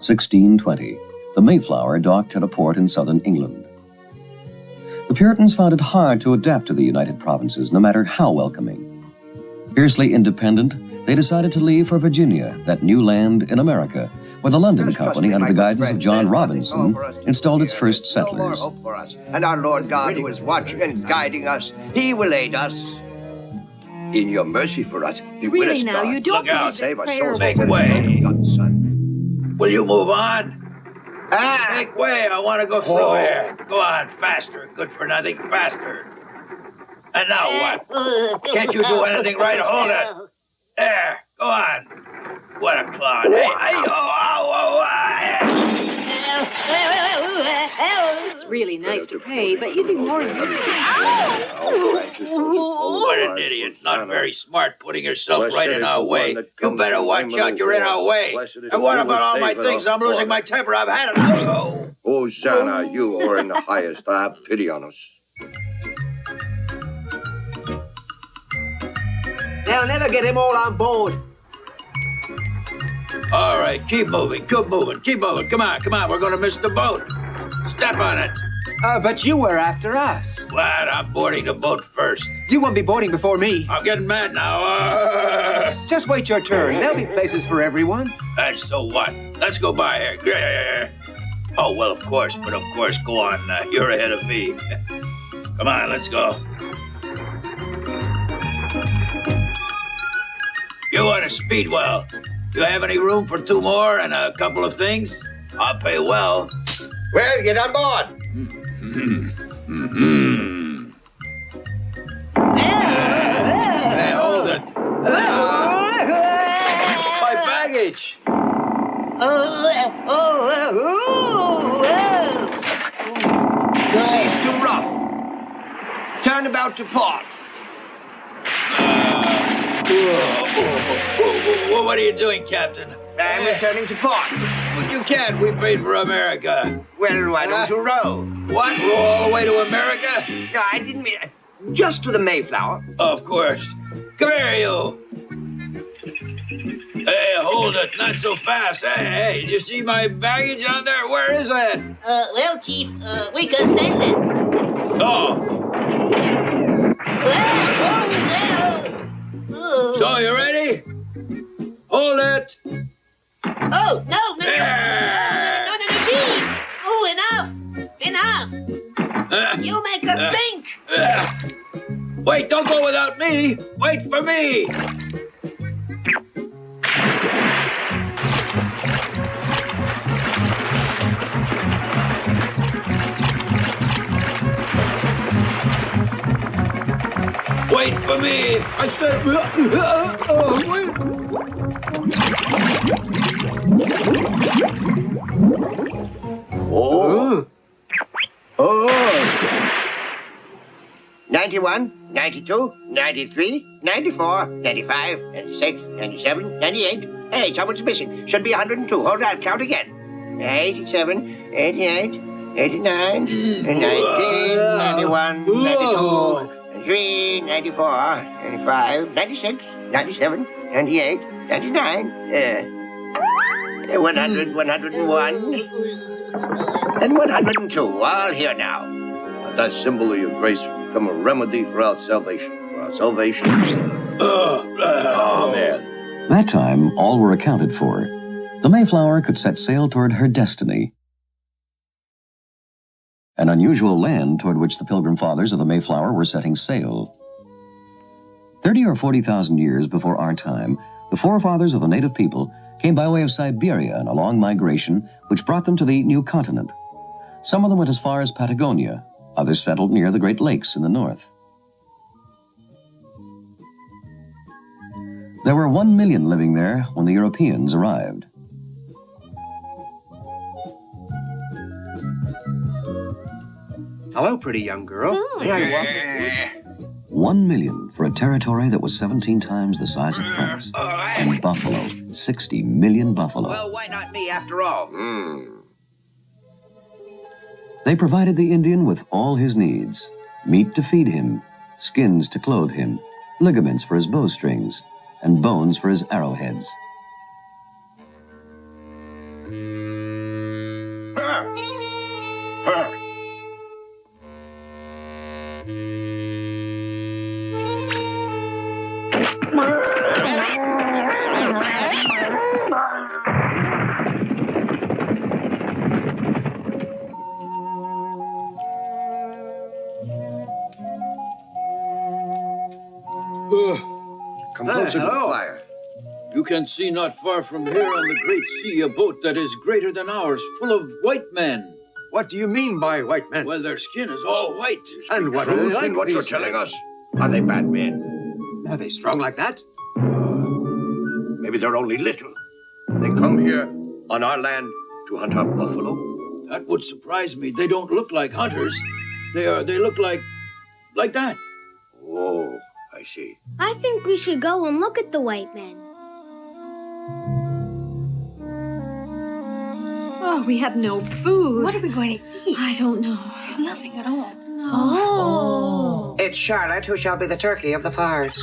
1620. The Mayflower docked at a port in southern England. The Puritans found it hard to adapt to the United Provinces, no matter how welcoming. Fiercely independent, they decided to leave for Virginia, that new land in America, where the London Company, under the guidance of John Robinson, installed its first settlers. And our Lord God, who is watching and guiding us, he will aid us. In your mercy for us, be with us, Really now, God. you don't Look out, believe save that us, prayer souls. Make way. Will you move on? Make way, I want to go through here. Go on, faster. Good for nothing, faster. And now what? Can't you do anything right? Hold it. There, go on. What a clown. Hey, It's really nice to pray, but you'd be more used to what an idiot. Not very smart putting yourself right in our way. You better watch out, you're in our way. And what about all my things? I'm losing my temper. I've had it. Oh. Hosanna, you are in the highest. Have pity on us. They'll never get him all on board. All right, keep moving, keep moving, keep moving. Come on, come on, we're going to miss the boat. Step on it. But you were after us. What? I'm boarding the boat first. You won't be boarding before me. I'm getting mad now. Just wait your turn. There'll be places for everyone. And so what? Let's go by here. Oh, well, of course, but of course, go on. You're ahead of me. Come on, let's go. You want a speedwell? You have any room for 2 more and a couple of things? I'll pay well. Well, get on board. Hey, hold it. My baggage. The sea's too rough. Turn about to port. What are you doing, Captain? I'm returning to port. But you can't. We paid for America. Well, why don't you row? What? Row all the way to America? No, I didn't mean... Just to the Mayflower. Of course. Come here, you. Hey, hold it. Not so fast. Hey, did you see my baggage on there? Where is it? Well, Chief, we can send it. Oh. So, you ready? Hold it. Oh, no, Chief. Oh, enough. You make us think. Wait, don't go without me. Wait for me. Wait for me. I said, wait. Oh. 91, 92, 93, 94, 95, 96, 97, 98. Hey, someone's missing. Should be 102. Hold on, count again. 87, 88, 89, 90, 91, 92, 93, 94, 95, 96, 97, 98, 99, 100, 101, and 102. All here now. That symbol of your grace will become a remedy for our salvation. For our salvation. Amen. That time, all were accounted for. The Mayflower could set sail toward her destiny. An unusual land toward which the Pilgrim Fathers of the Mayflower were setting sail. 30 or 40,000 years before our time, the forefathers of the native people came by way of Siberia in a long migration which brought them to the new continent. Some of them went as far as Patagonia. Others settled near the Great Lakes in the north. There were 1 million living there when the Europeans arrived. Hello, pretty young girl. May I walk with you? 1 million for a territory that was 17 times the size of France. And buffalo, 60 million buffalo. Well, why not me after all? They provided the Indian with all his needs. Meat to feed him, skins to clothe him, ligaments for his bowstrings, and bones for his arrowheads. Come closer. Hello. Fire. You can see not far from here on the great sea a boat that is greater than ours, full of white men. What do you mean by white men? Well, their skin is all white. And what are they like? what you're telling us? Are they bad men? Are they strong like that? Maybe they're only little. They come here on our land to hunt up buffalo. That would surprise me. They don't look like hunters. They look like that. Oh, I see. I think we should go and look at the white men. Oh, we have no food. What are we going to eat? I don't know. Nothing at all. Oh. It's Charlotte who shall be the turkey of the fires.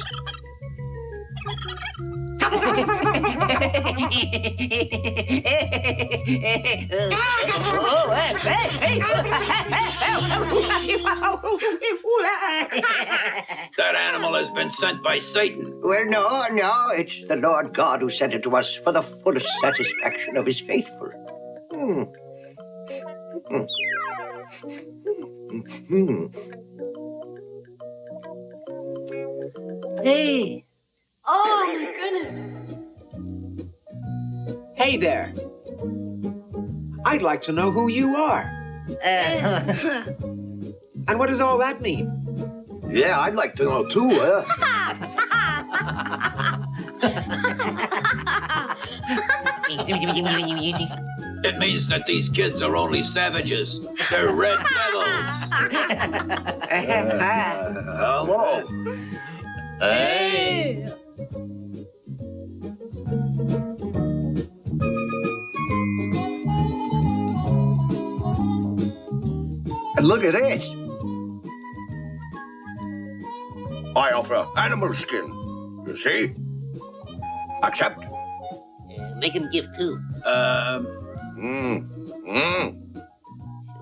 That animal has been sent by Satan. Well, no, it's the Lord God who sent it to us for the fullest satisfaction of his faithful. Hey. Oh, my goodness. Hey there. I'd like to know who you are. And what does all that mean? Yeah, I'd like to know too. It means that these kids are only savages. They're red devils. Hello. Hey. Look at this. I offer animal skin. You see? Accept. Make him give too.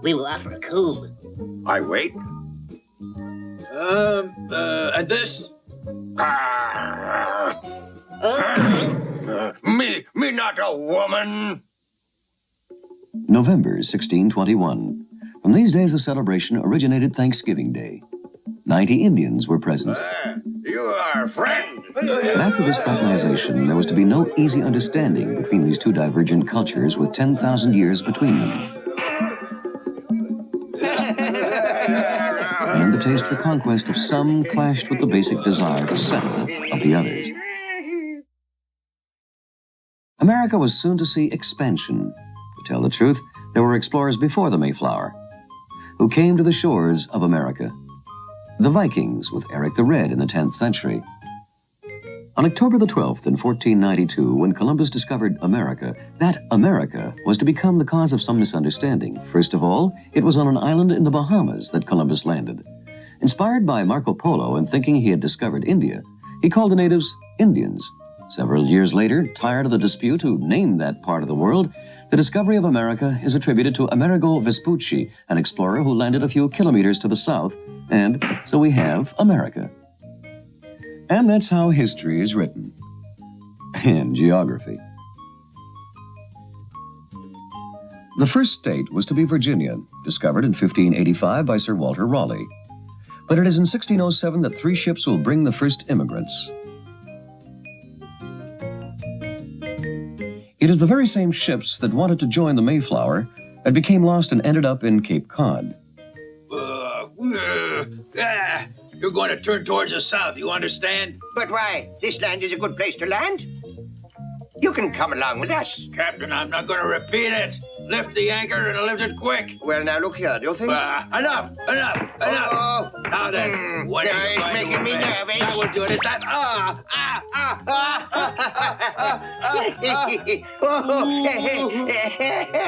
We will offer a comb. I wait. And this? Me not a woman. November 1621. From these days of celebration originated Thanksgiving Day. 90 Indians were present. You are a friend. After this fraternization, there was to be no easy understanding between these two divergent cultures with 10,000 years between them. And the taste for conquest of some clashed with the basic desire to settle of the others. America was soon to see expansion. To tell the truth, there were explorers before the Mayflower who came to the shores of America. The Vikings with Eric the Red in the 10th century. On October the 12th in 1492, when Columbus discovered America, that America was to become the cause of some misunderstanding. First of all, it was on an island in the Bahamas that Columbus landed. Inspired by Marco Polo and thinking he had discovered India, he called the natives Indians. Several years later, tired of the dispute who named that part of the world, the discovery of America is attributed to Amerigo Vespucci, an explorer who landed a few kilometers to the south, and so we have America. And that's how history is written. And geography. The first state was to be Virginia, discovered in 1585 by Sir Walter Raleigh. But it is in 1607 that 3 ships will bring the first immigrants. It is the very same ships that wanted to join the Mayflower that became lost and ended up in Cape Cod. You're going to turn towards the south, you understand? But why? This land is a good place to land. You can come along with us. Captain, I'm not going to repeat it. Lift the anchor and lift it quick. Well, now, look here, do you think? Enough. Oh. Now then, what are you going to making me obey? nervous. That will do it. It's that.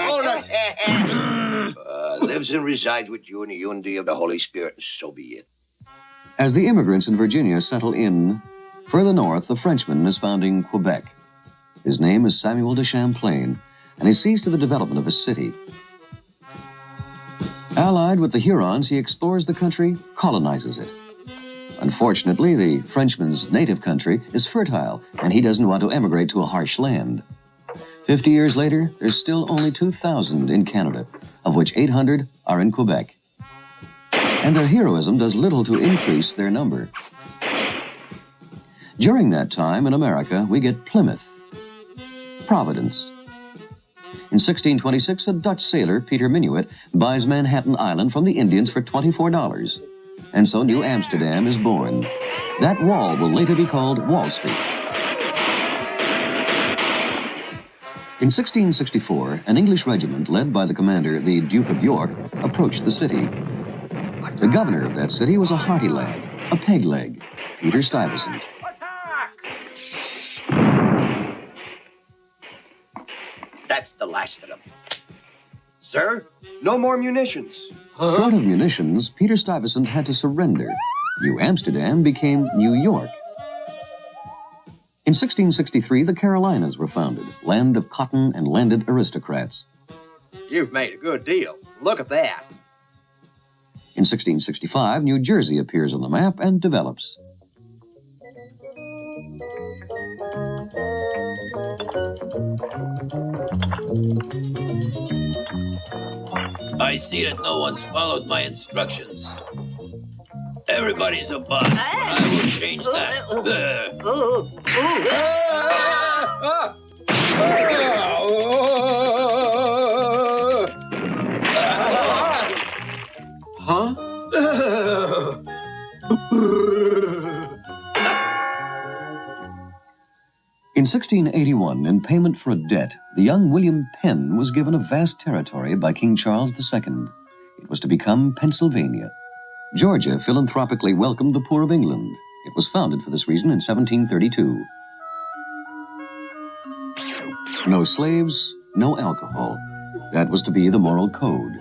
Hold it. Lives and resides with you in the unity of the Holy Spirit, and so be it. As the immigrants in Virginia settle in, further north, the Frenchman is founding Quebec. His name is Samuel de Champlain, and he sees to the development of his city. Allied with the Hurons, he explores the country, colonizes it. Unfortunately, the Frenchman's native country is fertile, and he doesn't want to emigrate to a harsh land. 50 years later, there's still only 2,000 in Canada, of which 800 are in Quebec. And their heroism does little to increase their number. During that time in America, we get Plymouth, Providence. In 1626, a Dutch sailor, Peter Minuit, buys Manhattan Island from the Indians for $24. And so New Amsterdam is born. That wall will later be called Wall Street. In 1664, an English regiment led by the commander, the Duke of York, approached the city. The governor of that city was a hearty lad, a peg leg, Peter Stuyvesant. That's the last of them. Sir, no more munitions. Short of munitions, Peter Stuyvesant had to surrender. New Amsterdam became New York. In 1663, the Carolinas were founded, land of cotton and landed aristocrats. You've made a good deal. Look at that. In 1665, New Jersey appears on the map and develops. I see that no one's followed my instructions. Everybody's a boss. I will change that. Huh? In 1681, in payment for a debt, the young William Penn was given a vast territory by King Charles II. It was to become Pennsylvania. Georgia philanthropically welcomed the poor of England. It was founded for this reason in 1732. No slaves, no alcohol. That was to be the moral code,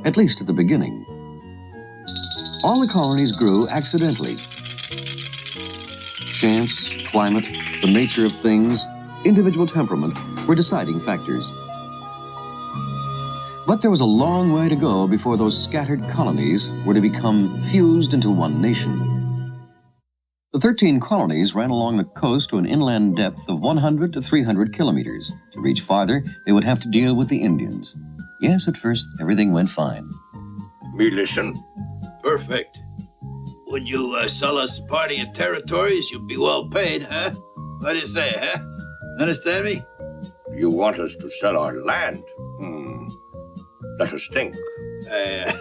at least at the beginning. All the colonies grew accidentally. Chance, climate, the nature of things, individual temperament were deciding factors. But there was a long way to go before those scattered colonies were to become fused into one nation. The 13 colonies ran along the coast to an inland depth of 100 to 300 kilometers. To reach farther, they would have to deal with the Indians. Yes, at first, everything went fine. Me listen. Perfect. Would you sell us part of your territories? You'd be well paid, huh? What do you say, huh? Understand me? You want us to sell our land? Let us think. Yeah.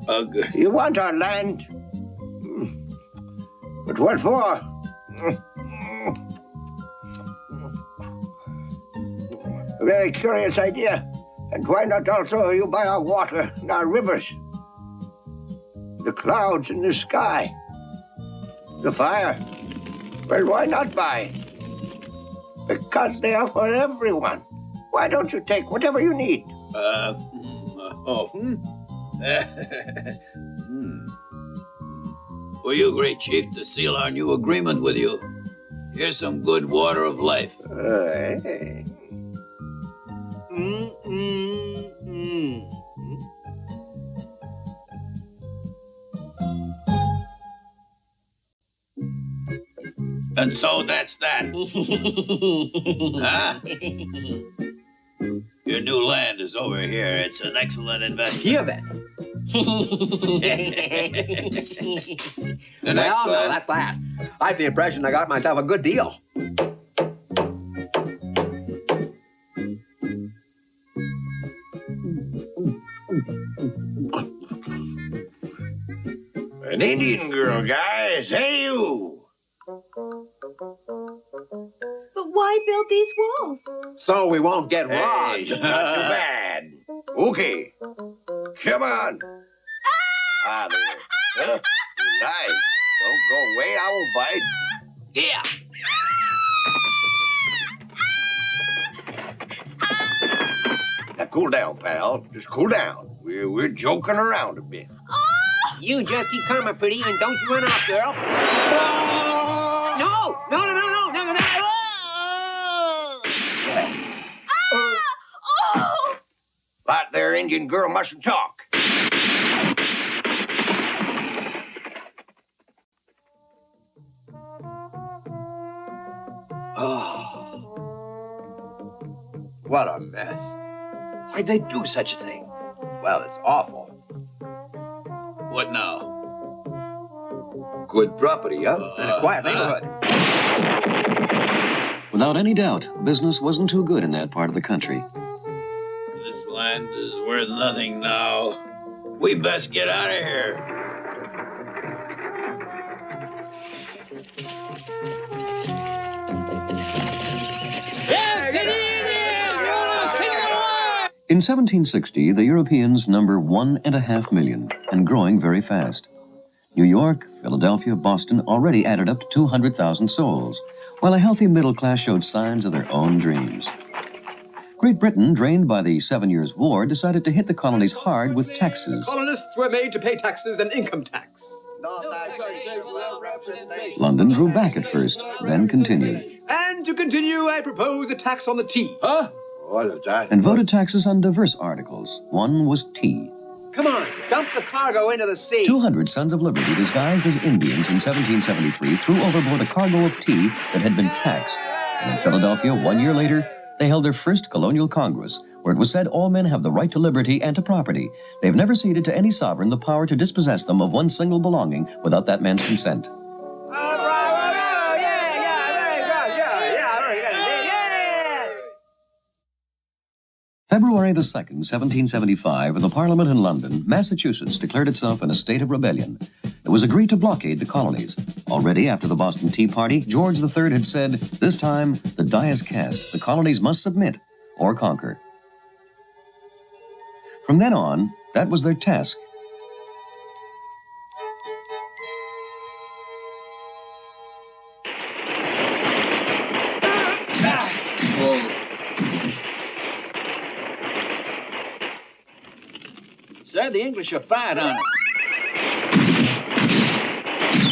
Okay. You want our land? But what for? A very curious idea. And why not also you buy our water and our rivers? The clouds in the sky. The fire. Well, why not buy? Because they are for everyone. Why don't you take whatever you need? Will you agree, Chief, to seal our new agreement with you? Here's some good water of life. And so that's that. Huh? Your new land is over here. It's an excellent investment. Hear that? The next No, one. that's that. I have the impression I got myself a good deal. An Indian girl, guys. Hey, you. But why build these walls? So we won't get Hey, robbed. it's not too bad. Okay. Come on. Ah, there. Huh? Nice. Don't go away. I won't bite. Yeah. Now, cool down, pal. Just cool down. We're joking around a bit. You just keep calm, pretty, and don't you run off, girl. No! No, no, no, no, no, no, no. That there Indian girl mustn't talk. Oh. What a mess. Why'd they do such a thing? Well, it's awful. What now? Good property, huh? And a quiet neighborhood. Without any doubt, business wasn't too good in that part of the country. This land is worth nothing now. We best get out of here. In 1760, the Europeans number 1.5 million and growing very fast. New York, Philadelphia, Boston already added up to 200,000 souls, while a healthy middle class showed signs of their own dreams. Great Britain, drained by the 7 Years' War, decided to hit the colonies hard with taxes. Colonists were made to pay taxes and income tax. London drew back at first, then continued. And to continue, I propose a tax on the tea. Huh? What is that? And voted taxes on diverse articles. One was tea. Come on, dump the cargo into the sea. 200 Sons of Liberty, disguised as Indians in 1773, threw overboard a cargo of tea that had been taxed. And in Philadelphia, 1 year later, they held their first colonial congress, where it was said all men have the right to liberty and to property. They've never ceded to any sovereign the power to dispossess them of one single belonging without that man's consent. February the 2nd, 1775, in the Parliament in London, Massachusetts declared itself in a state of rebellion. It was agreed to blockade the colonies. Already after the Boston Tea Party, George III had said, this time, the die is cast. The colonies must submit or conquer. From then on, that was their task. Sir, the English are fired on us.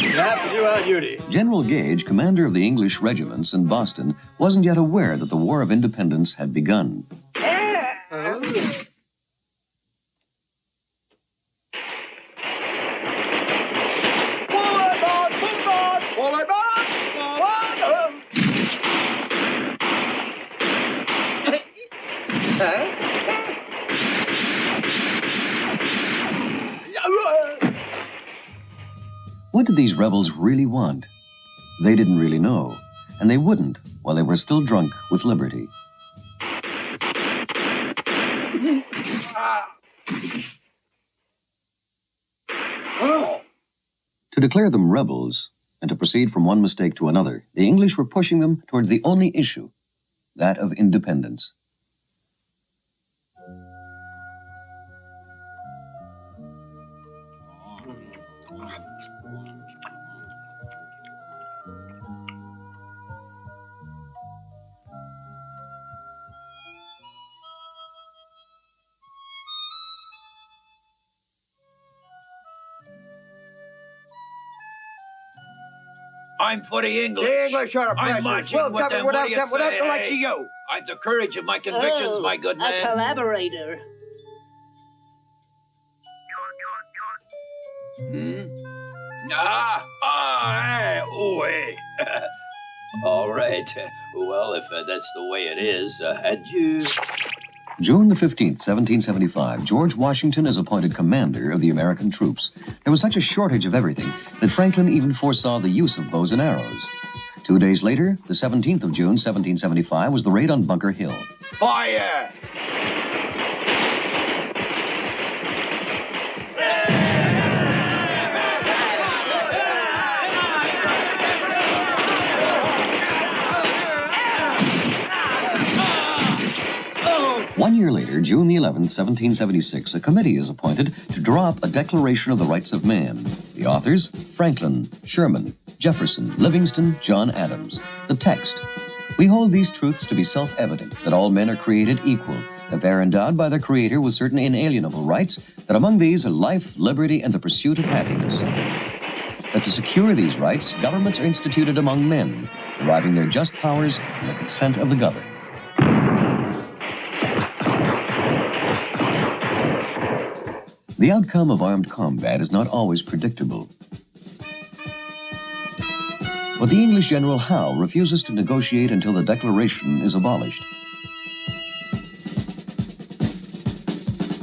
You have to do our duty. General Gage, commander of the English regiments in Boston, wasn't yet aware that the War of Independence had begun. What did these rebels really want? They didn't really know, and they wouldn't while they were still drunk with liberty. To declare them rebels and to proceed from one mistake to another, the English were pushing them towards the only issue, that of independence. I'm for the English. The English are oppressors. I'm marching We'll with cover them. without What do you them, without say? the likes of Hey, you. I've the courage of my convictions, my good man. A collaborator. Hey, all right. Well, if that's the way it is, adieu. June the 15th, 1775, George Washington is appointed commander of the American troops. There was such a shortage of everything that Franklin even foresaw the use of bows and arrows. 2 days later, the 17th of June, 1775, was the raid on Bunker Hill. Fire! 1 year later, June the 11th, 1776, a committee is appointed to draw up a Declaration of the Rights of Man. The authors, Franklin, Sherman, Jefferson, Livingston, John Adams. The text, we hold these truths to be self-evident, that all men are created equal, that they are endowed by their Creator with certain inalienable rights, that among these are life, liberty, and the pursuit of happiness. That to secure these rights, governments are instituted among men, deriving their just powers from the consent of the governed. The outcome of armed combat is not always predictable. But the English General Howe refuses to negotiate until the Declaration is abolished.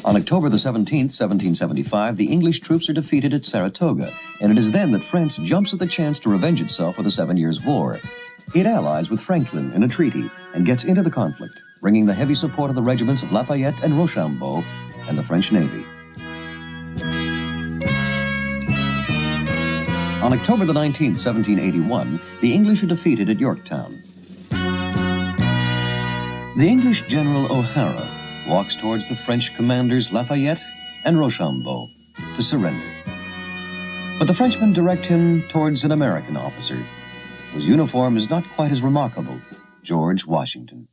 On October the 17th, 1775, the English troops are defeated at Saratoga, and it is then that France jumps at the chance to revenge itself for the 7 Years' War. It allies with Franklin in a treaty and gets into the conflict, bringing the heavy support of the regiments of Lafayette and Rochambeau and the French Navy. On October the 19th, 1781, the English are defeated at Yorktown. The English General O'Hara walks towards the French commanders Lafayette and Rochambeau to surrender. But the Frenchmen direct him towards an American officer, whose uniform is not quite as remarkable, George Washington.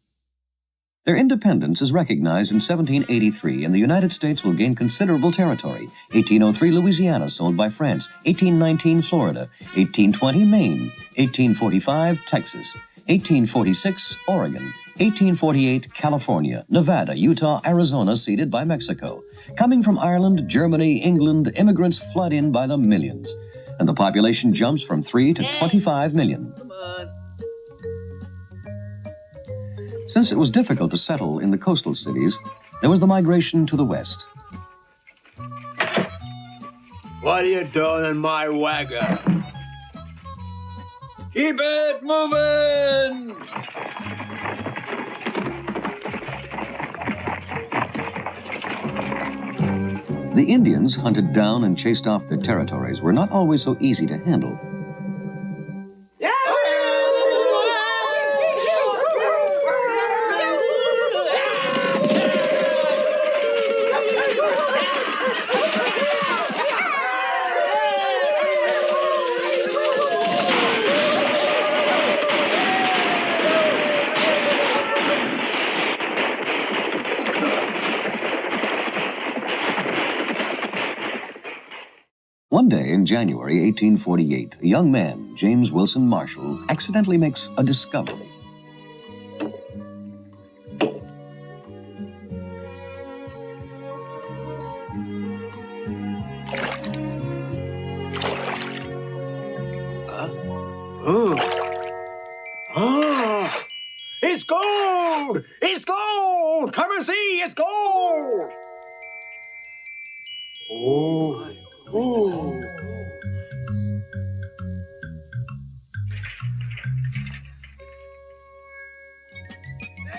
Their independence is recognized in 1783, and the United States will gain considerable territory. 1803, Louisiana sold by France. 1819, Florida. 1820, Maine. 1845, Texas. 1846, Oregon. 1848, California, Nevada, Utah, Arizona ceded by Mexico. Coming from Ireland, Germany, England, immigrants flood in by the millions, and the population jumps from 3 to 25 million. Since it was difficult to settle in the coastal cities, there was the migration to the west. What are you doing in my wagon? Keep it moving! The Indians, hunted down and chased off their territories, were not always so easy to handle. One day in January 1848, a young man, James Wilson Marshall, accidentally makes a discovery. It's gold! It's gold! Come and see, it's gold! Oh. Oh.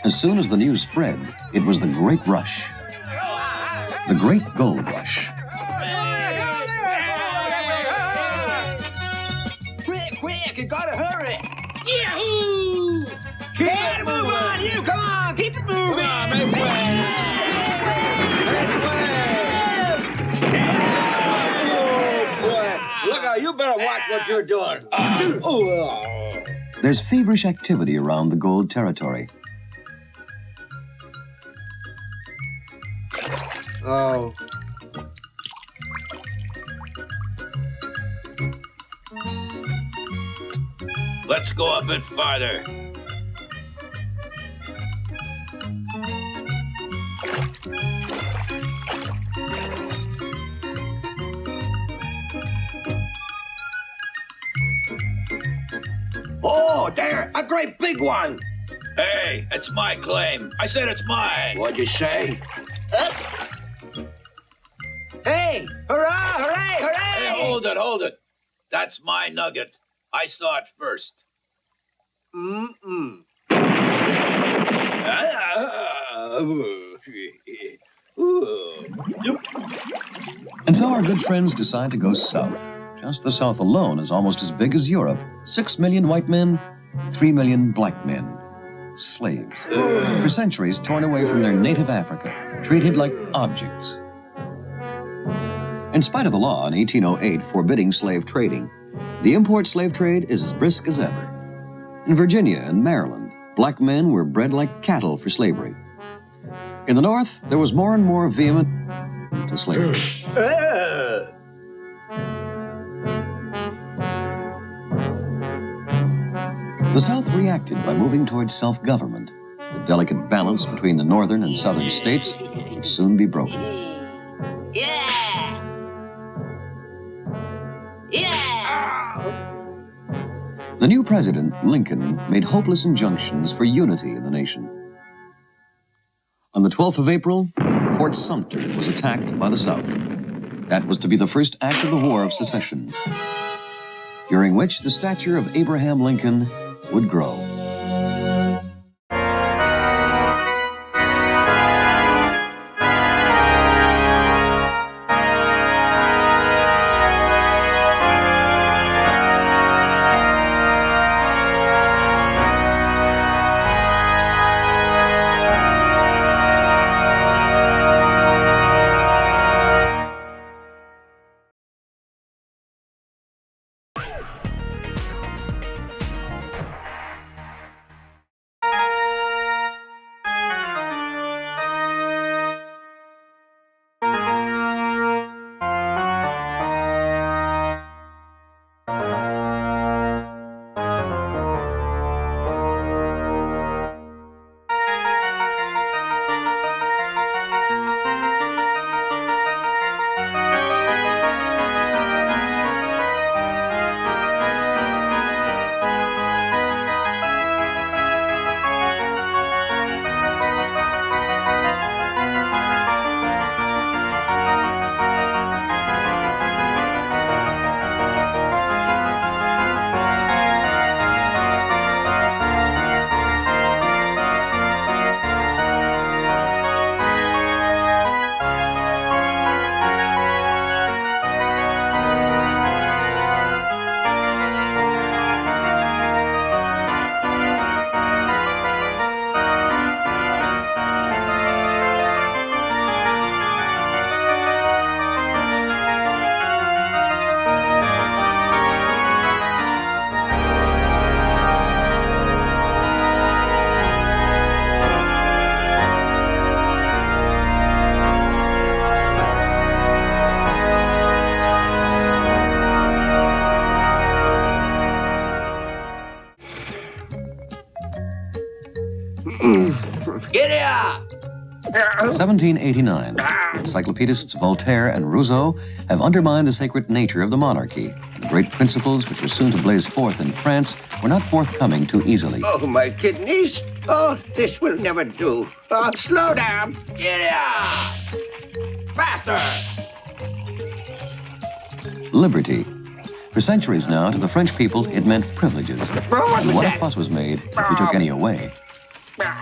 As soon as the news spread, it was the Great Rush. The Great Gold Rush. Quick, quick, you gotta hurry! Yahoo! Keep it moving! You come on, keep it moving! Come on, make way! You better watch what you're doing. There's feverish activity around the gold territory. Oh. Let's go a bit farther. Oh, there, a great big one. Hey, it's my claim. I said it's mine. What'd you say? Hey, hurrah, hooray, hooray! Hey, hold it. That's my nugget. I saw it first. And so our good friends decide to go south. Just the South alone is almost as big as Europe. 6 million white men, 3 million black men. Slaves. For centuries torn away from their native Africa, treated like objects. In spite of the law in 1808 forbidding slave trading, the import slave trade is as brisk as ever. In Virginia and Maryland, black men were bred like cattle for slavery. In the North, there was more and more vehement to slavery. The South reacted by moving towards self-government. The delicate balance between the northern and southern states would soon be broken. Yeah! The new president, Lincoln, made hopeless injunctions for unity in the nation. On the 12th of April, Fort Sumter was attacked by the South. That was to be the first act of the War of Secession, during which the stature of Abraham Lincoln would grow. Giddy up! 1789. Encyclopedists Voltaire and Rousseau have undermined the sacred nature of the monarchy. The great principles which were soon to blaze forth in France were not forthcoming too easily. Oh, my kidneys. Oh, this will never do. Oh, slow down. Giddy up! Faster! Liberty. For centuries now, to the French people, it meant privileges. And what a fuss was made if we took any away.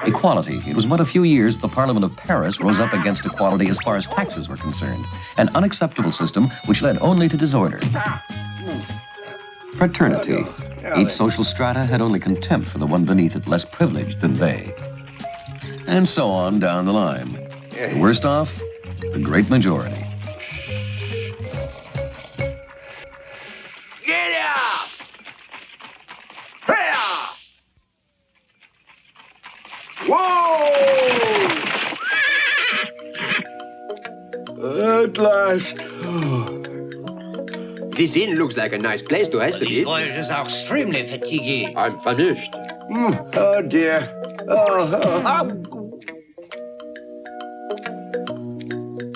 Equality. It was but a few years the Parliament of Paris rose up against equality as far as taxes were concerned. An unacceptable system which led only to disorder. Fraternity. Each social strata had only contempt for the one beneath it, less privileged than they. And so on down the line. The worst off, the great majority. Giddy up! Hiya! Whoa! At last. This inn looks like a nice place to rest a bit. Voyagers are extremely fatigued. I'm famished. Oh, dear.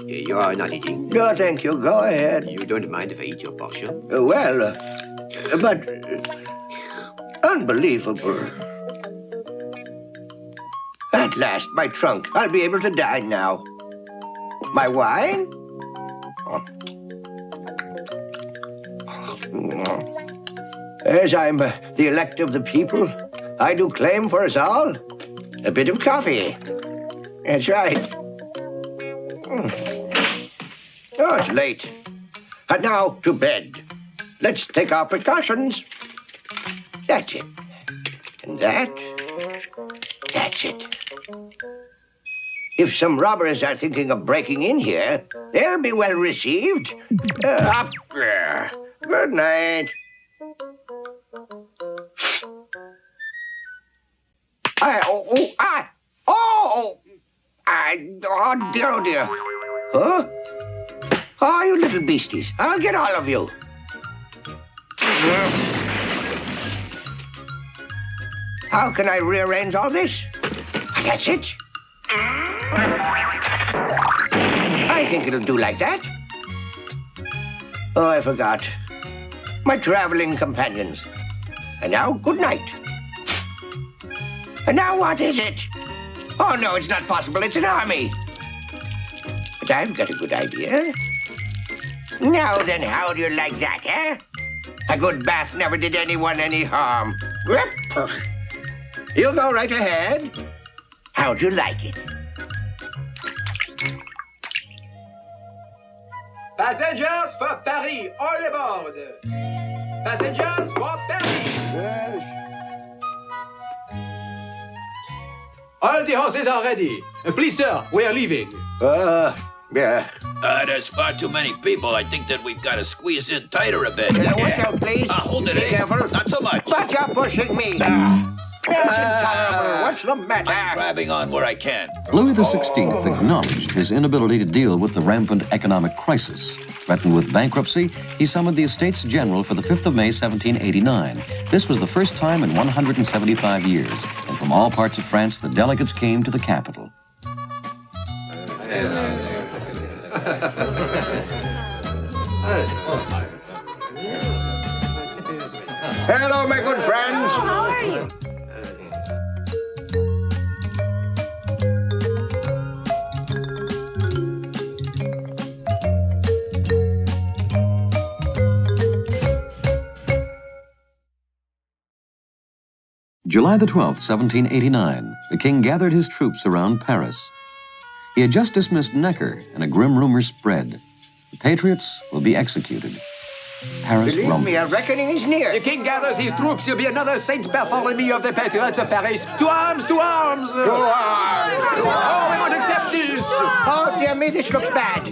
You are not eating. No, thank you. Go ahead. You don't mind if I eat your portion? But unbelievable. At last, my trunk. I'll be able to dine now. My wine? As I'm the elect of the people, I do claim for us all a bit of coffee. That's right. Oh, it's late. And now to bed. Let's take our precautions. That's it. And that's it. If some robbers are thinking of breaking in here, they'll be well received. Up there. Good night. Oh, dear, oh, dear. Huh? Oh, you little beasties. I'll get all of you. How can I rearrange all this? That's it. I think it'll do like that. Oh, I forgot. My traveling companions. And now, good night. And now, what is it? Oh, no, it's not possible. It's an army. But I've got a good idea. Now then, how do you like that, eh? A good bath never did anyone any harm. You go right ahead. How'd you like it? Passengers for Paris, all aboard. Passengers for Paris. All the horses are ready. Please, sir, we are leaving. Yeah. There's far too many people. I think that we've got to squeeze in tighter a bit. Watch out, please. Hold it, Be careful. Not so much. But you're pushing me. That's intolerable. What's the matter? I'm grabbing on where I can. Louis XVI acknowledged his inability to deal with the rampant economic crisis. Threatened with bankruptcy, he summoned the Estates General for the 5th of May, 1789. This was the first time in 175 years, and from all parts of France, the delegates came to the capital. Hello, my good friends. Oh, how are you? July the 12th, 1789, the king gathered his troops around Paris. He had just dismissed Necker, and a grim rumor spread. The patriots will be executed. Paris Believe rumbled. me, a reckoning is near. The king gathers his troops. He'll be another Saint Bartholomew of the patriots of Paris. To arms, to arms! To arms! Oh, we won't accept this! Oh, dear me, this looks bad.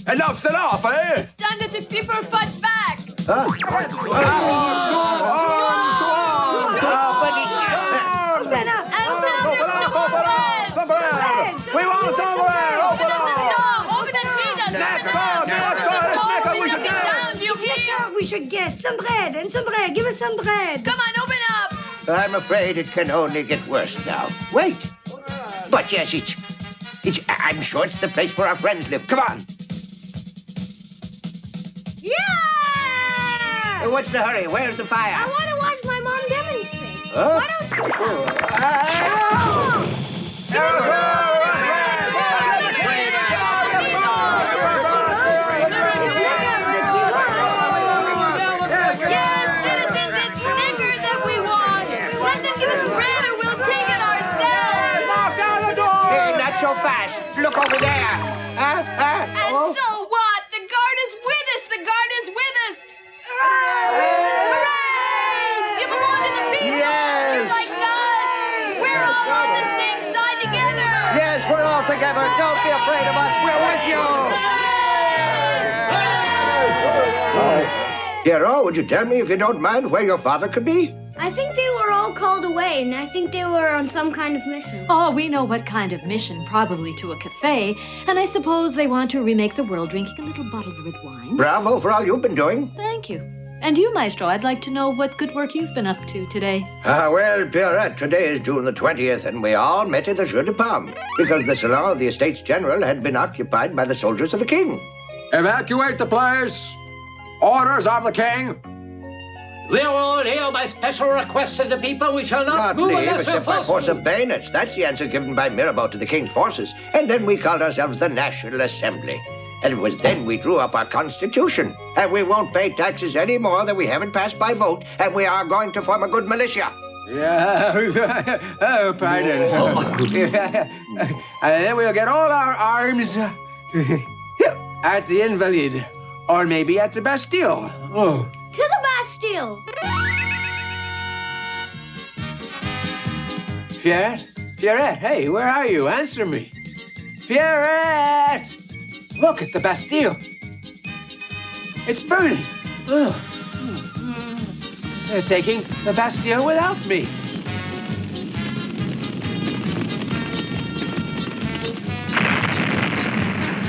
Enough's enough, eh? It's time to take people fight back. Huh? Open up. We want somewhere! Open and feed us. We should get! Do you hear? We should get some bread and some bread. Give us some bread. Come on, open up. I'm afraid it can only get worse now. Wait. But yes, I'm sure it's the place where our friends live. Come on. Yeah! What's the hurry? Where's the fire? I want to watch my mom demonstrate. Huh? Why don't you Yes, citizens, it's Snicker that we want. Let them give us bread or we'll take it ourselves. Knock down the door! Hey, not so fast. Look over there. And so what? The guard is with us. The guard is with us. Hooray! You belong to the people. Yes. You're like us. We're all on the same side together. Yes, we're all together. Don't be afraid of us. We're with you. Hero, would you tell me, if you don't mind, where your father could be? I think they were all called away, and I think they were on some kind of mission. Oh, we know what kind of mission, probably to a cafe. And I suppose they want to remake the world drinking a little bottled red wine. Bravo for all you've been doing. Thank you. And you, Maestro, I'd like to know what good work you've been up to today. Well, Pierrette, today is June the 20th, and we all met at the Jeu de Paume, because the salon of the Estates General had been occupied by the soldiers of the king. Evacuate the place. Orders of the king. We are all here by special request of the people. We shall not move leave unless we're except by forced force to. of bayonets. That's the answer given by Mirabeau to the king's forces. And then we called ourselves the National Assembly. And it was then we drew up our constitution. And we won't pay taxes any more than we haven't passed by vote. And we are going to form a good militia. Yeah. Oh, pardon. And then we'll get all our arms at the Invalides. Or maybe at the Bastille. Oh. To the Bastille. Pierrette, hey, where are you? Answer me. Pierrette! Look, it's the Bastille. It's burning. Oh. They're taking the Bastille without me.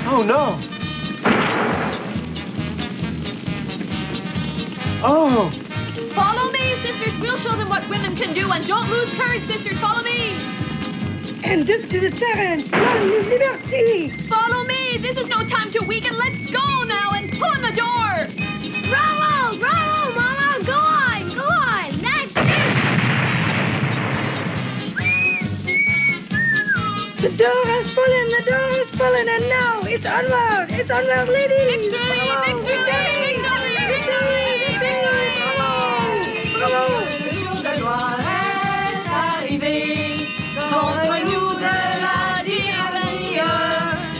Oh, no. Oh! Follow me, sisters. We'll show them what women can do. And don't lose courage, sisters. Follow me. And to the terrace. Liberty. Follow me. This is no time to weaken. Let's go now and pull on the door. Bravo! Bravo, Mama! Go on! Go on! That's it! The door has fallen, and now it's onward, ladies! Victory! Bravo! Le jour de gloire est arrivé, contre nous de la tyrannie,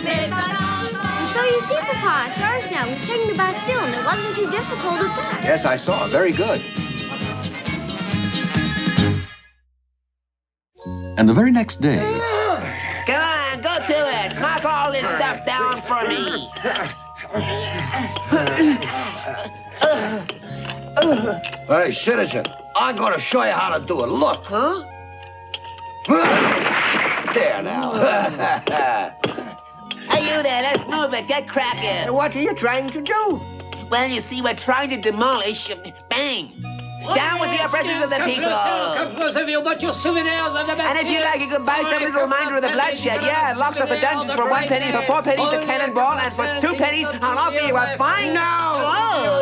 les talents. So you see, Papa, it's ours now. We've taken the Bastille, and it wasn't too difficult at that. Yes, I saw. Very good. And the very next day, Come on, go to it. Knock all this stuff down for me. Hey, citizen, I'm gonna show you how to do it. Look. Huh? There now. Hey, you there, let's move it. Get cracking. What are you trying to do? Well, you see, we're trying to demolish... Bang! Down with the oppressors of the people. And if you like, you can buy some little reminder of the bloodshed. Yeah, locks up the dungeons for 1 penny, for 4 pennies the cannonball, and for 2 pennies, I'll offer you a fine... No!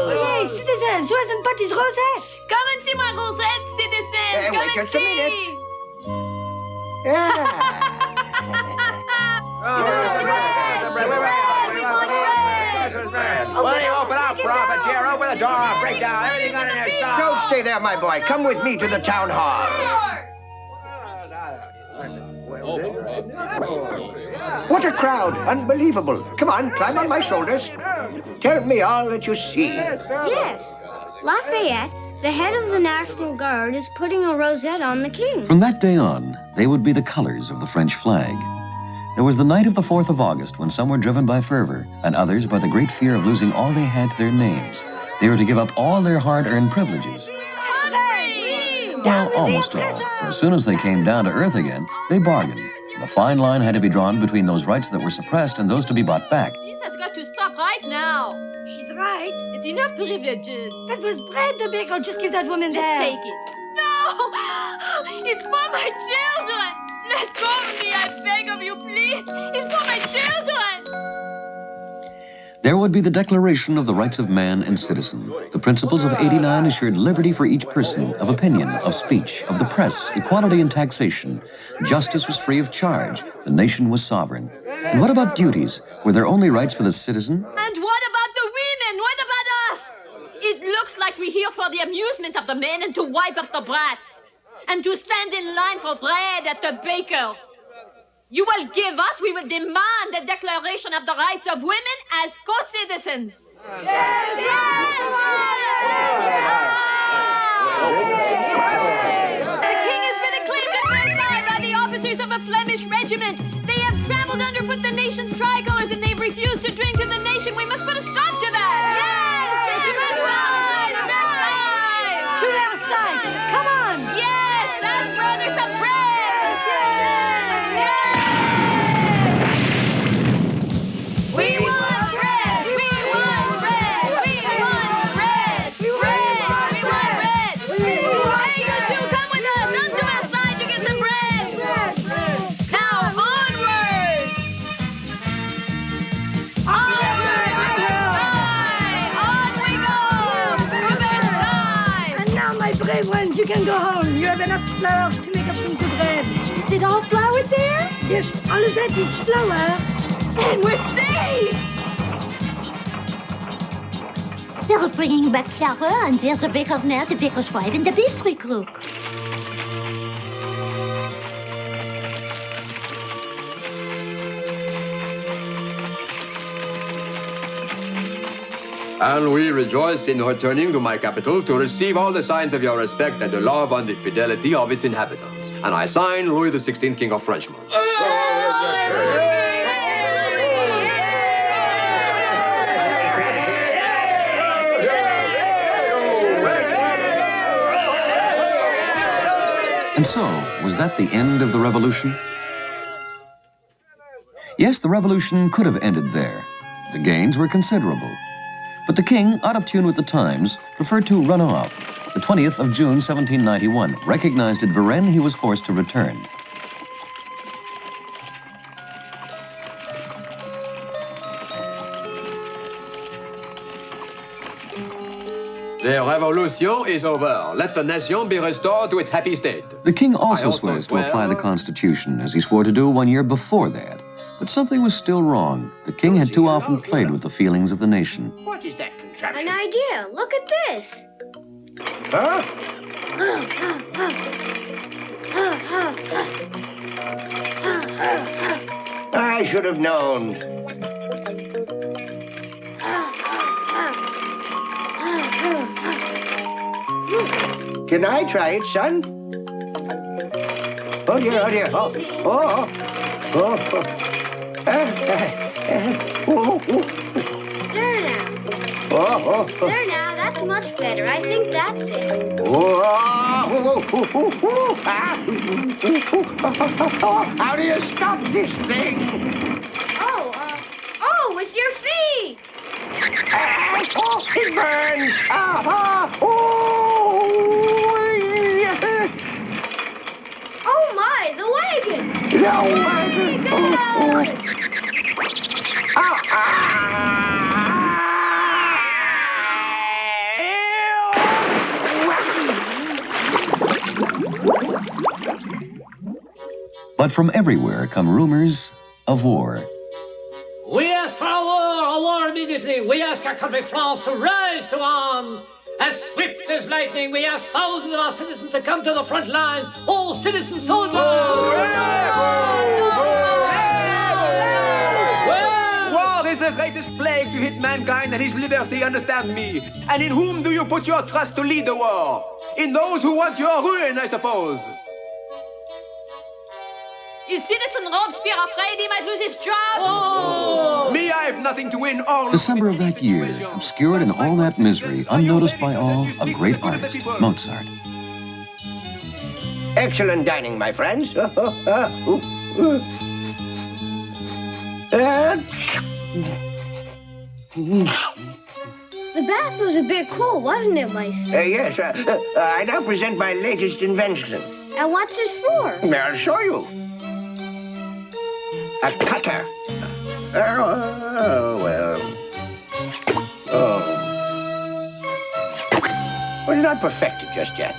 Hey, citizens, who hasn't bought his rosette? Come and see my rosette, citizens. Come wait and just a minute. see. Will you open up, Profiteer? Open the door, break down everything on in your shop. Don't stay there, my boy. Come with me to the town hall. What a crowd. Unbelievable. Come on, climb on my shoulders. Tell me all that you see. Yes. Lafayette, the head of the National Guard, is putting a rosette on the king. from that day on, they would be the colors of the French flag. There was the night of the 4th of August when some were driven by fervor and others by the great fear of losing all they had to their names. They were to give up all their hard-earned privileges. Well, almost all. For as soon as they came down to earth again, they bargained. And a fine line had to be drawn between those rights that were suppressed and those to be bought back. This has got to stop right now. She's right. It's enough privileges. That was bread, the baker. Just give that woman Let's there. take it. No! It's for my children! Let go of me, I beg of you, please! It's for my children! There would be the Declaration of the Rights of Man and Citizen. The principles of '89 assured liberty for each person, of opinion, of speech, of the press, equality in taxation. Justice was free of charge. The nation was sovereign. And what about duties? Were there only rights for the citizen? And what about the women? What about us? It looks like we're here for the amusement of the men and to wipe up the brats. And to stand in line for bread at the baker's. You will give us, we will demand the Declaration of the Rights of Women as co-citizens. Yes, The king has been acclaimed at Versailles by the officers of a Flemish regiment. They have trampled underfoot the nation's tricolors and they've refused to drink to the nation. We must put a stop to that. Yes! To Versailles. Come on. Yes! Let's throw there some bread! We want bread! We want bread! We want bread! Bread! We want bread! Hey, you two, come with us! On to Versailles to get some bread! Now, onward! Onward to Versailles! On we go! To Versailles! And now, my brave ones, you can go home. You have enough flour to make up some good bread. Is it all flour there? Yes, all of that is flour. And we're safe! They're bringing back flour, and there's a baker's net, the baker's wife, and the pastry cook. And we rejoice in returning to my capital to receive all the signs of your respect and the love and the fidelity of its inhabitants. And I sign Louis XVI, King of Frenchmen. And so, was that the end of the revolution? Yes, the revolution could have ended there. The gains were considerable. But the king, out of tune with the times, preferred to run off. The 20th of June, 1791, recognized at Varennes he was forced to return. The revolution is over. Let the nation be restored to its happy state. The king also swears to apply the Constitution, as he swore to do 1 year before that. But something was still wrong. The king had too often played with the feelings of the nation. What is that contraption? An idea. Look at this. Huh? I should have known. Can I try it, son? Oh, dear, oh, dear. Oh, oh, oh, oh. There now. Oh, oh, oh. There now. That's much better. I think that's it. How do you stop this thing? Oh, with your feet. Oh, it burns! Oh my, the wagon! The wagon! But from everywhere come rumors of war. We ask for a war immediately. We ask our country France to rise to arms. As swift as lightning, we ask thousands of our citizens to come to the front lines. All citizen soldiers! War is the greatest plague to hit mankind and his liberty, understand me. And in whom do you put your trust to lead the war? In those who want your ruin, I suppose. Is Citizen Robespierre afraid he might lose his job? Me, I have nothing to win or lose. December of that year, obscured in all that misery, unnoticed by all, a great artist, Mozart. Excellent dining, my friends. The bath was a bit cool, wasn't it, Maestro? Yes, I now present my latest invention. And what's it for? I'll show you. A cutter. Oh, well. Oh. Well, not perfected just yet.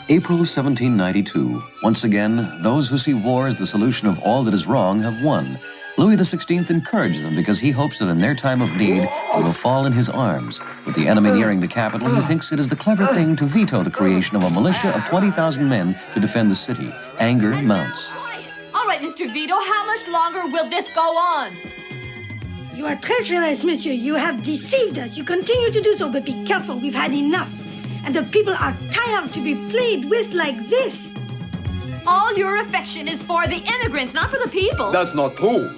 April 1792. Once again, those who see war as the solution of all that is wrong have won. Louis XVI encouraged them because he hopes that in their time of need, they will fall in his arms. With the enemy nearing the capital, he thinks it is the clever thing to veto the creation of a militia of 20,000 men to defend the city. Anger mounts. All right, Mr. Vito, how much longer will this go on? You are treacherous, monsieur. You have deceived us. You continue to do so, but be careful. We've had enough. And the people are tired to be played with like this. All your affection is for the immigrants, not for the people. That's not true.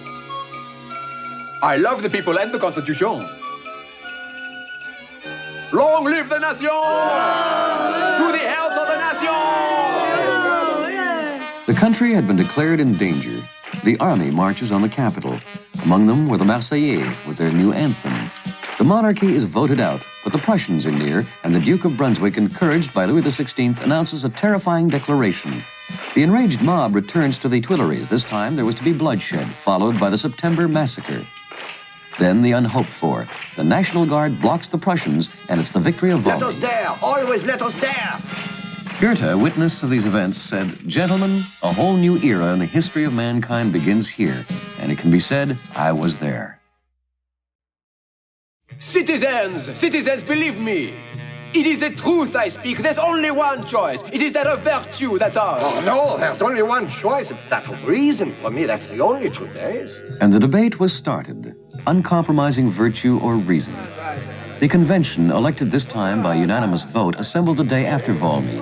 I love the people and the Constitution. Long live the nation! To the health of the nation! The country had been declared in danger. The army marches on the capital. Among them were the Marseillais with their new anthem. The monarchy is voted out, but the Prussians are near, and the Duke of Brunswick, encouraged by Louis XVI, announces a terrifying declaration. The enraged mob returns to the Tuileries. This time there was to be bloodshed, followed by the September Massacre. Then the unhoped for. The National Guard blocks the Prussians, and it's the victory of Valmy. Let us dare! Always let us dare! Goethe, witness of these events, said, "Gentlemen, a whole new era in the history of mankind begins here, and it can be said, I was there." Citizens, believe me. It is the truth I speak. There's only one choice. It is that of virtue, that's all. Oh, no, there's only one choice. It's that of reason. For me, that's the only truth there is. And the debate was started. Uncompromising virtue or reason. The convention, elected this time by unanimous vote, assembled the day after Valmy.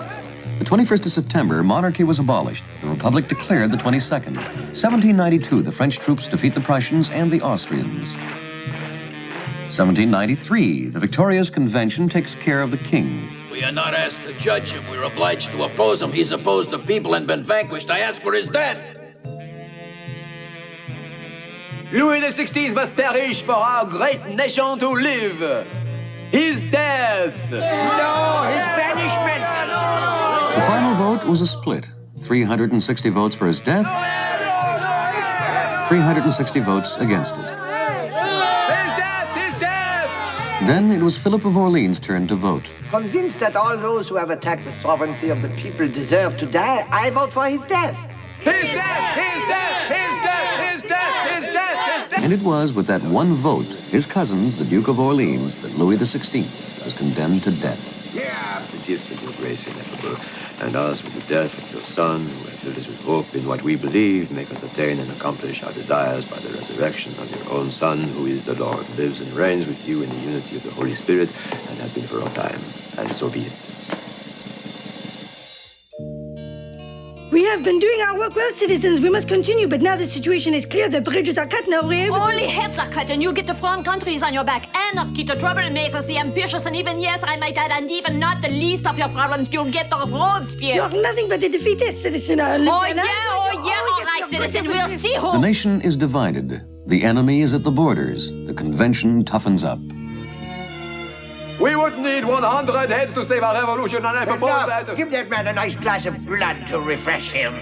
The 21st of September, monarchy was abolished. The Republic declared the 22nd. 1792, the French troops defeat the Prussians and the Austrians. 1793, the victorious convention takes care of the king. We are not asked to judge him. We're obliged to oppose him. He's opposed the people and been vanquished. I ask for his death. Louis XVI must perish for our great nation to live. His death. No, his banishment. The final vote was a split. 360 votes for his death, 360 votes against it. Then it was Philip of Orleans' turn to vote. Convinced that all those who have attacked the sovereignty of the people deserve to die, I vote for his death. His death! His death! His death! His death! His death! His death! And it was with that one vote, his cousins, the Duke of Orleans, that Louis XVI was condemned to death. Yeah, the gifts of your grace ineffable, and us with the death of your Son, who has filled us with hope in what we believe, make us attain and accomplish our desires by the resurrection of your own Son, who is the Lord, lives and reigns with you in the unity of the Holy Spirit, and has been for all time. And so be it. We have been doing our work well, citizens. We must continue, but now the situation is clear. The bridges are cut. Now we're able Only heads are cut, and you get the foreign countries on your back. Anarchy, the troublemakers, the ambitious, and even, yes, I might add, and even not the least of your problems, you'll get the Robespierre. You're nothing but a defeated citizen. All right, citizen, we'll see who. The nation is divided. The enemy is at the borders. The convention toughens up. We would need 100 heads to save our revolution, and I propose that... Give that man a nice glass of blood to refresh him.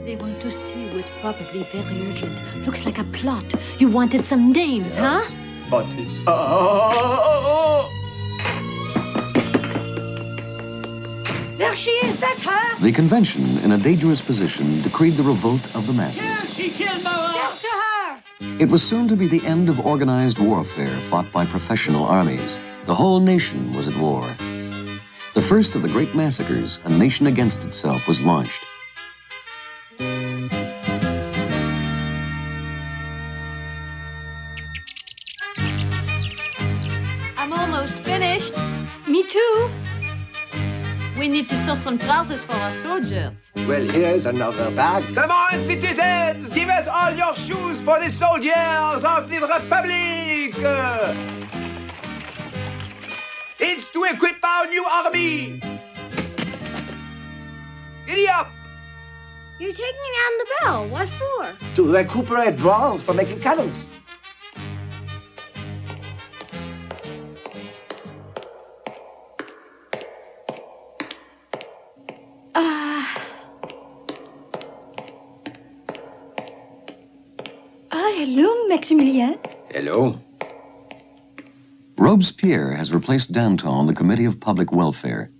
They want to see you. It's probably very urgent. Looks like a plot. You wanted some names, huh? But it's... There she is, that's her! The convention, in a dangerous position, decreed the revolt of the masses. Yes, she killed Marat! Yes, to her! It was soon to be the end of organized warfare fought by professional armies. The whole nation was at war. The first of the great massacres, A Nation Against Itself, was launched. I'm almost finished. Me too. We need to sew some trousers for our soldiers. Well, here's another bag. Come on, citizens! Give us all your shoes for the soldiers of the Republic! It's to equip our new army! Giddy up! You're taking down the bell. What for? To recuperate bronze for making cannons. Hello, Maximilien. Hello. Robespierre has replaced Danton on the Committee of Public Welfare.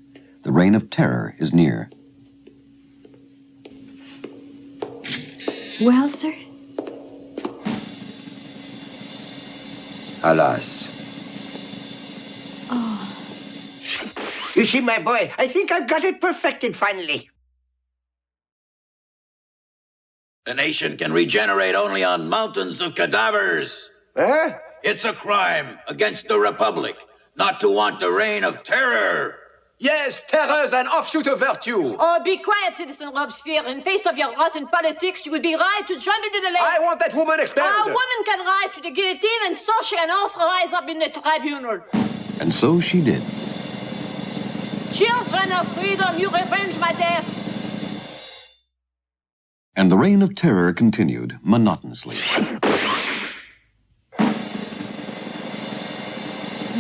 The reign of terror is near. Well, sir? Alas. Oh. You see, my boy, I think I've got it perfected finally. The nation can regenerate only on mountains of cadavers. Huh? It's a crime against the Republic not to want the reign of terror. Yes, terror is an offshoot of virtue. Oh, be quiet, Citizen Robespierre. In face of your rotten politics, you would be right to jump into the lake. I want that woman expelled. A woman can ride to the guillotine, and so she can also rise up in the tribunal. And so she did. Children of freedom, you revenge my death. And the reign of terror continued monotonously.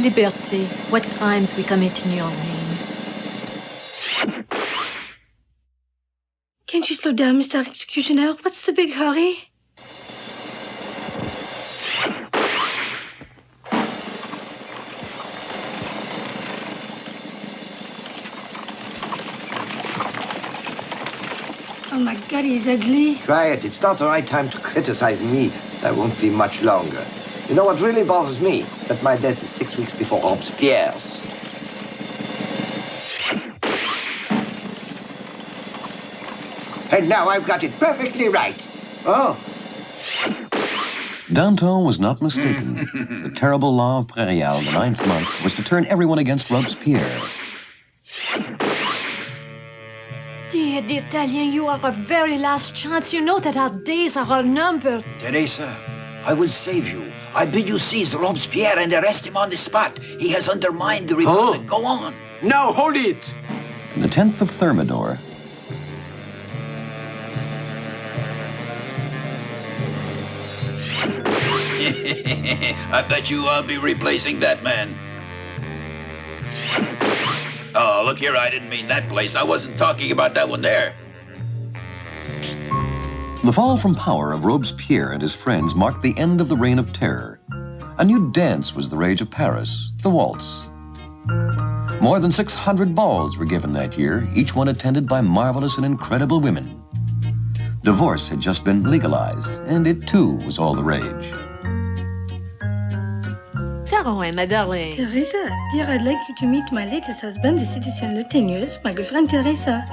Liberté, what crimes we commit in your name. Can't you slow down, Mr. Executioner? What's the big hurry? Oh my God, he's ugly. Quiet, it's not the right time to criticize me. That won't be much longer. You know what really bothers me? That my death is 6 weeks before Robespierre's. And now I've got it perfectly right. Oh. Danton was not mistaken. The terrible law of Prairial, the 9th month, was to turn everyone against Robespierre. Dear Italian, you are our very last chance. You know that our days are all numbered. Teresa, I will save you. I bid you seize Robespierre and arrest him on the spot. He has undermined the Republic. Go on. Now, hold it! The 10th of Thermidor. I bet you I'll be replacing that man. Oh, look here, I didn't mean that place. I wasn't talking about that one there. The fall from power of Robespierre and his friends marked the end of the Reign of Terror. A new dance was the rage of Paris, the waltz. More than 600 balls were given that year, each one attended by marvelous and incredible women. Divorce had just been legalized, and it too was all the rage. Tarouin, my darling. Teresa, dear, I'd like you to meet my latest husband, the citizen Lieutenant, my good friend Teresa.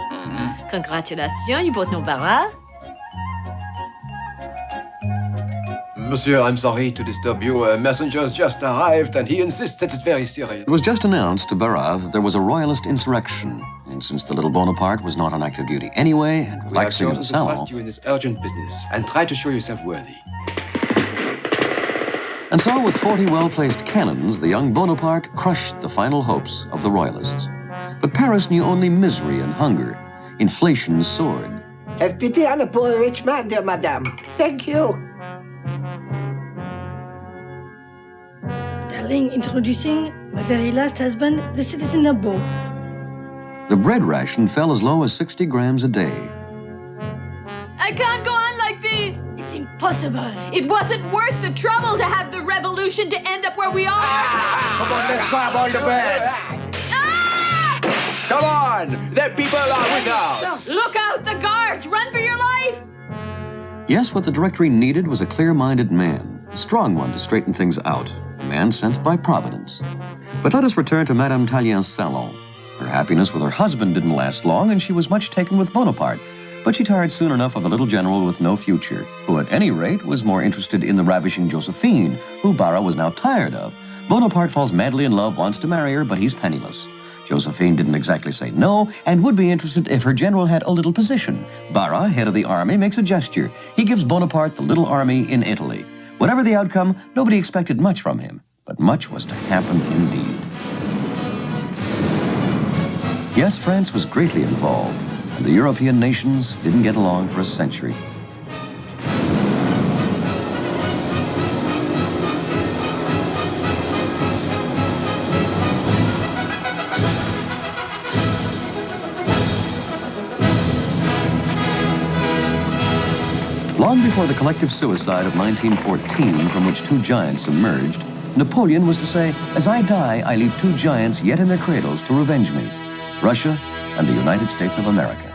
Congratulations, you both know Barra. Monsieur, I'm sorry to disturb you. A messenger's just arrived, and he insists that it's very serious. It was just announced to Barra that there was a royalist insurrection, and since the little Bonaparte was not on active duty anyway, and relaxing in the salon... We have chosen to trust you in this urgent business, and try to show yourself worthy. And so, with 40 well-placed cannons, the young Bonaparte crushed the final hopes of the royalists. But Paris knew only misery and hunger. Inflation soared. Have pity on a poor rich man, dear madame. Thank you. Darling, introducing my very last husband, the citizen Nabo. The bread ration fell as low as 60 grams a day. I can't go on like this. It's impossible. It wasn't worth the trouble to have the revolution to end up where we are. Come on, let's grab all the bread. Come on, the people are with us. Look out, the guards! Run for your life! Yes, what the Directory needed was a clear-minded man, a strong one to straighten things out, a man sent by Providence. But let us return to Madame Tallien's salon. Her happiness with her husband didn't last long, and she was much taken with Bonaparte. But she tired soon enough of a little general with no future, who at any rate was more interested in the ravishing Josephine, who Barra was now tired of. Bonaparte falls madly in love, wants to marry her, but he's penniless. Josephine didn't exactly say no, and would be interested if her general had a little position. Barra, head of the army, makes a gesture. He gives Bonaparte the little army in Italy. Whatever the outcome, nobody expected much from him, but much was to happen indeed. Yes, France was greatly involved, and the European nations didn't get along for a century. Long before the collective suicide of 1914, from which two giants emerged, Napoleon was to say, "As I die, I leave two giants yet in their cradles to revenge me, Russia and the United States of America."